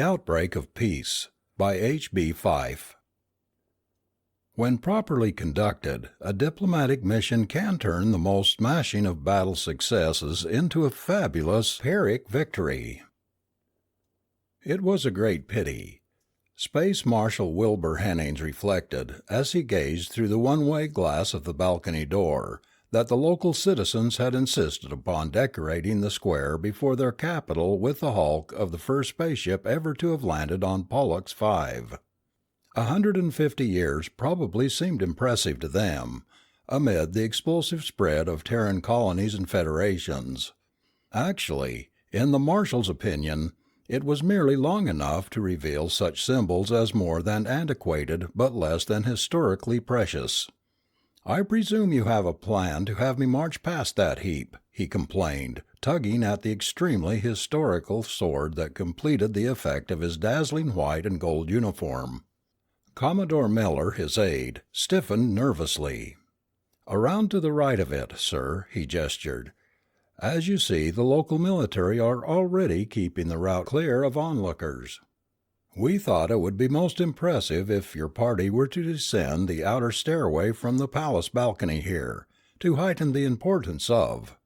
Outbreak of Peace by H.B. Fife. When properly conducted, a diplomatic mission can turn the most smashing of battle successes into a fabulous Pyrrhic victory. It was a great pity, Space Marshal Wilbur Hennings reflected as he gazed through the one-way glass of the balcony door, that the local citizens had insisted upon decorating the square before their capital with the hulk of the first spaceship ever to have landed on Pollux 5. 150 years probably seemed impressive to them, amid the explosive spread of Terran colonies and federations. Actually, in the Marshal's opinion, it was merely long enough to reveal such symbols as more than antiquated but less than historically precious. "I presume you have a plan to have me march past that heap," he complained, tugging at the extremely historical sword that completed the effect of his dazzling white and gold uniform. Commodore Miller, his aide, stiffened nervously. "Around to the right of it, sir," he gestured. "As you see, the local military are already keeping the route clear of onlookers. We thought it would be most impressive if your party were to descend the outer stairway from the palace balcony here, to heighten the importance of,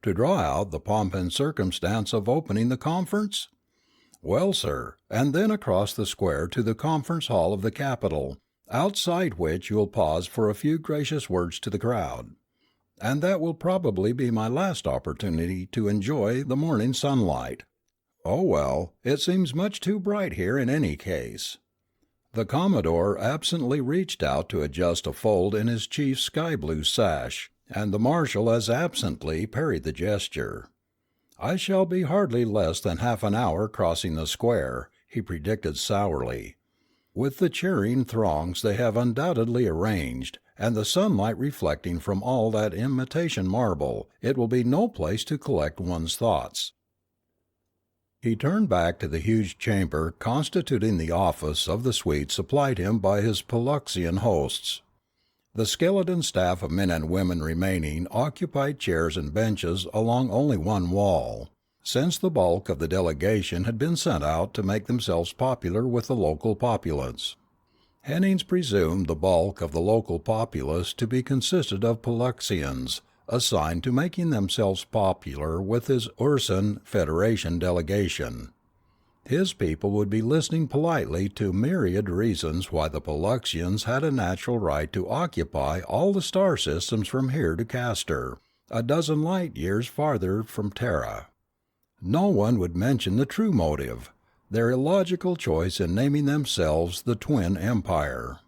to draw out the pomp and circumstance of opening the conference? Well, sir, and then across the square to the conference hall of the Capitol, outside which you will pause for a few gracious words to the crowd. And that will probably be my last opportunity to enjoy the morning sunlight. Oh well, it seems much too bright here in any case." The Commodore absently reached out to adjust a fold in his chief's sky-blue sash, and the Marshal as absently parried the gesture. "I shall be hardly less than half an hour crossing the square," he predicted sourly. "With the cheering throngs they have undoubtedly arranged, and the sunlight reflecting from all that imitation marble, it will be no place to collect one's thoughts." He turned back to the huge chamber constituting the office of the suite supplied him by his Polluxian hosts. The skeleton staff of men and women remaining occupied chairs and benches along only one wall, since the bulk of the delegation had been sent out to make themselves popular with the local populace. Hennings presumed the bulk of the local populace to be consisted of Polluxians, assigned to making themselves popular with his Ursan Federation delegation. His people would be listening politely to myriad reasons why the Polluxians had a natural right to occupy all the star systems from here to Castor, a dozen light years farther from Terra. No one would mention the true motive, their illogical choice in naming themselves the Twin Empire.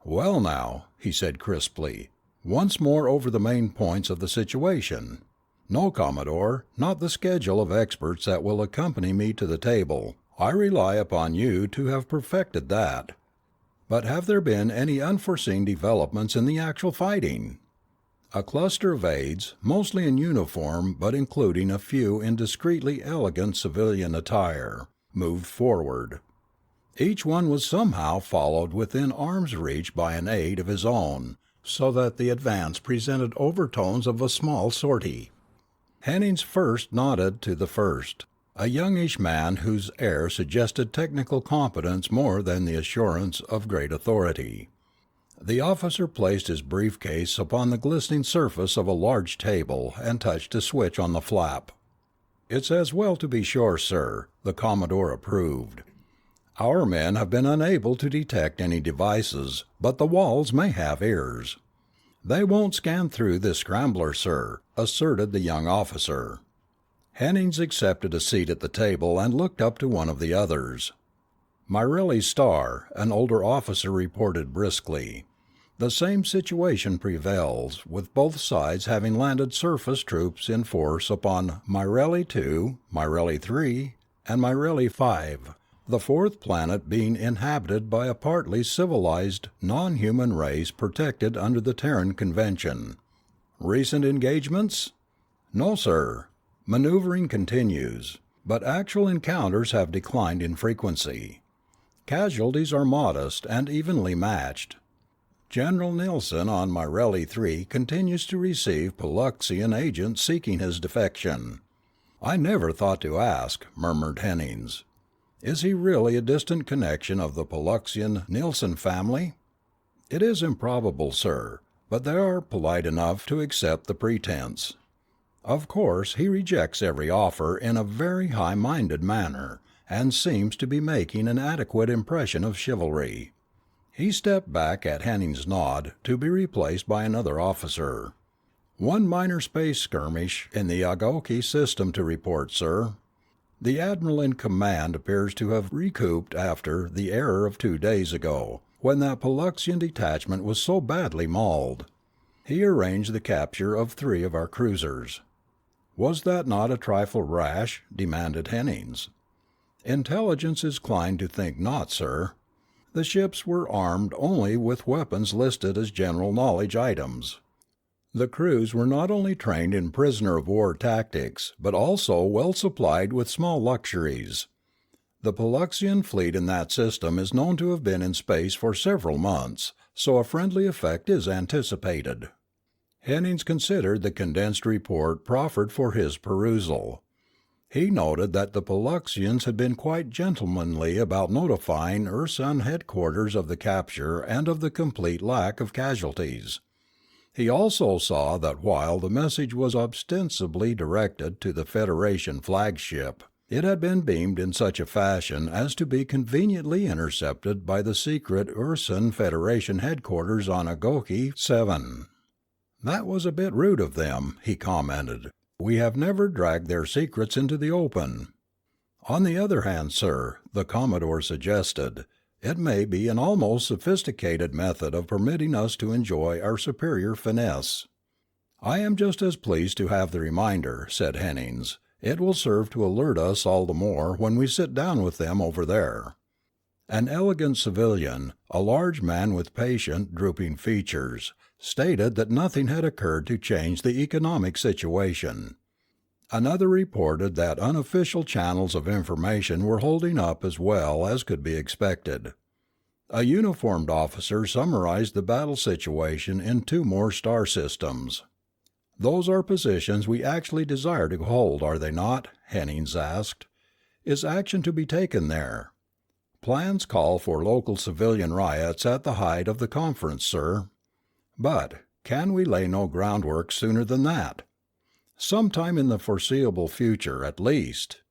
"Well now," he said crisply, "once more over the main points of the situation. No, Commodore, not the schedule of experts that will accompany me to the table. I rely upon you to have perfected that. But have there been any unforeseen developments in the actual fighting?" A cluster of aides, mostly in uniform but including a few in discreetly elegant civilian attire, moved forward. Each one was somehow followed within arm's reach by an aide of his own, so that the advance presented overtones of a small sortie. Hennings first nodded to the first, a youngish man whose air suggested technical competence more than the assurance of great authority. The officer placed his briefcase upon the glistening surface of a large table and touched a switch on the flap. "It's as well to be sure, sir," the Commodore approved. "Our men have been unable to detect any devices, but the walls may have ears." "They won't scan through this scrambler, sir," asserted the young officer. Hennings accepted a seat at the table and looked up to one of the others. "Myrelli's star," an older officer reported briskly. "The same situation prevails, with both sides having landed surface troops in force upon Myrelli 2, Myrelli 3, and Myrelli 5. The fourth planet being inhabited by a partly civilized, non-human race protected under the Terran Convention." "Recent engagements?" "No, sir. Maneuvering continues, but actual encounters have declined in frequency. Casualties are modest and evenly matched. General Nilsson on Myrelli 3 continues to receive Polluxian agents seeking his defection." "I never thought to ask," murmured Hennings. Is he really a distant connection of the Pollux Nielsen family? It is improbable, sir, but they are polite enough to accept the pretense. Of course, he rejects every offer in a very high-minded manner, and seems to be making an adequate impression of chivalry." He stepped back at Henning's nod, to be replaced by another officer. "One minor space skirmish in the Agoki system to report, sir. The admiral in command appears to have recouped after the error of 2 days ago, when that Polluxian detachment was so badly mauled. He arranged the capture of 3 of our cruisers." "Was that not a trifle rash?" demanded Hennings. "Intelligence is inclined to think not, sir. The ships were armed only with weapons listed as general knowledge items. The crews were not only trained in prisoner-of-war tactics, but also well supplied with small luxuries. The Polluxian fleet in that system is known to have been in space for several months, so a friendly effect is anticipated." Hennings considered the condensed report proffered for his perusal. He noted that the Polluxians had been quite gentlemanly about notifying Ursan headquarters of the capture and of the complete lack of casualties. He also saw that while the message was ostensibly directed to the Federation flagship, it had been beamed in such a fashion as to be conveniently intercepted by the secret Ursan Federation headquarters on Agoki 7. "That was a bit rude of them," he commented. "We have never dragged their secrets into the open." "On the other hand, sir," the Commodore suggested, "it may be an almost sophisticated method of permitting us to enjoy our superior finesse." "I am just as pleased to have the reminder," said Hennings. "It will serve to alert us all the more when we sit down with them over there." An elegant civilian, a large man with patient, drooping features, stated that nothing had occurred to change the economic situation. Another reported that unofficial channels of information were holding up as well as could be expected. A uniformed officer summarized the battle situation in 2 more star systems. "Those are positions we actually desire to hold, are they not?" Hennings asked. "Is action to be taken there?" "Plans call for local civilian riots at the height of the conference, sir." "But can we lay no groundwork sooner than that?" "Sometime in the foreseeable future, at least."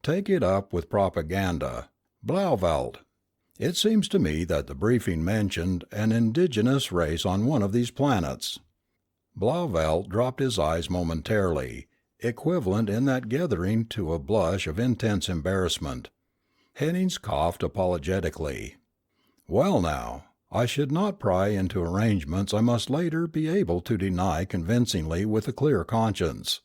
"Take it up with propaganda. Blauvelt. It seems to me that the briefing mentioned an indigenous race on one of these planets." Blauvelt dropped his eyes momentarily, equivalent in that gathering to a blush of intense embarrassment. Hennings coughed apologetically. "Well now, I should not pry into arrangements I must later be able to deny convincingly with a clear conscience.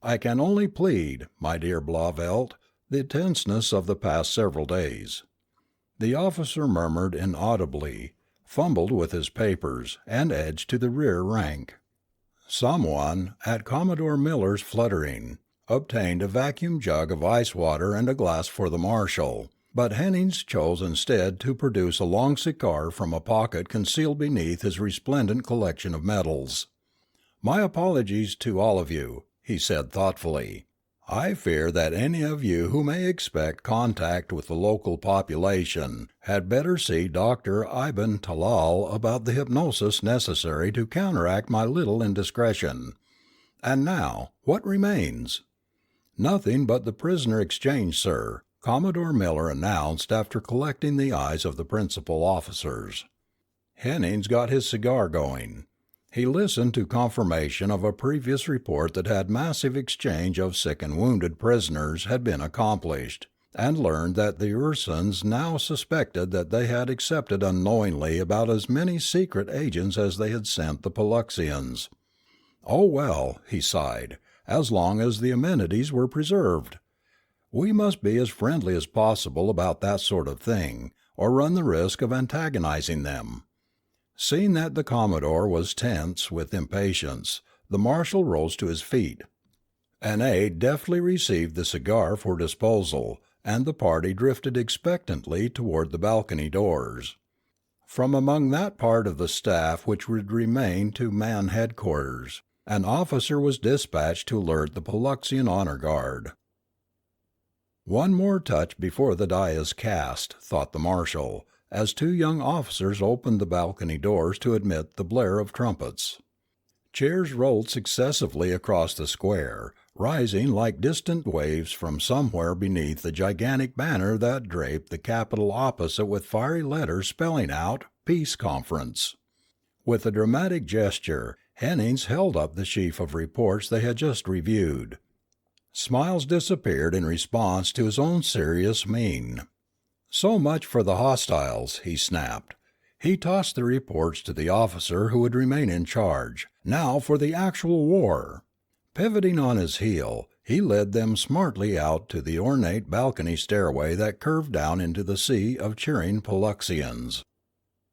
I can only plead, my dear Blauvelt, the tenseness of the past several days." The officer murmured inaudibly, fumbled with his papers, and edged to the rear rank. Someone, at Commodore Miller's fluttering, obtained a vacuum jug of ice water and a glass for the marshal, but Hennings chose instead to produce a long cigar from a pocket concealed beneath his resplendent collection of medals. "My apologies to all of you," he said thoughtfully. "I fear that any of you who may expect contact with the local population had better see Dr. Ibn Talal about the hypnosis necessary to counteract my little indiscretion. And now, what remains?" "Nothing but the prisoner exchange, sir," Commodore Miller announced after collecting the eyes of the principal officers. Hennings got his cigar going. He listened to confirmation of a previous report that massive exchange of sick and wounded prisoners had been accomplished, and learned that the Ursans now suspected that they had accepted unknowingly about as many secret agents as they had sent the Polluxians. "Oh well," he sighed, "as long as the amenities were preserved. We must be as friendly as possible about that sort of thing, or run the risk of antagonizing them." Seeing that the Commodore was tense with impatience, the marshal rose to his feet. An aide deftly received the cigar for disposal, and the party drifted expectantly toward the balcony doors. From among that part of the staff which would remain to man headquarters, an officer was dispatched to alert the Polluxian honor guard. One more touch before the die is cast, thought the marshal, as two young officers opened the balcony doors to admit the blare of trumpets. Cheers rolled successively across the square, rising like distant waves from somewhere beneath the gigantic banner that draped the Capitol opposite with fiery letters spelling out Peace Conference. With a dramatic gesture, Hennings held up the sheaf of reports they had just reviewed. Smiles disappeared in response to his own serious mien. "So much for the hostiles," he snapped. He tossed the reports to the officer who would remain in charge. "Now for the actual war." Pivoting on his heel, he led them smartly out to the ornate balcony stairway that curved down into the sea of cheering Paluxians.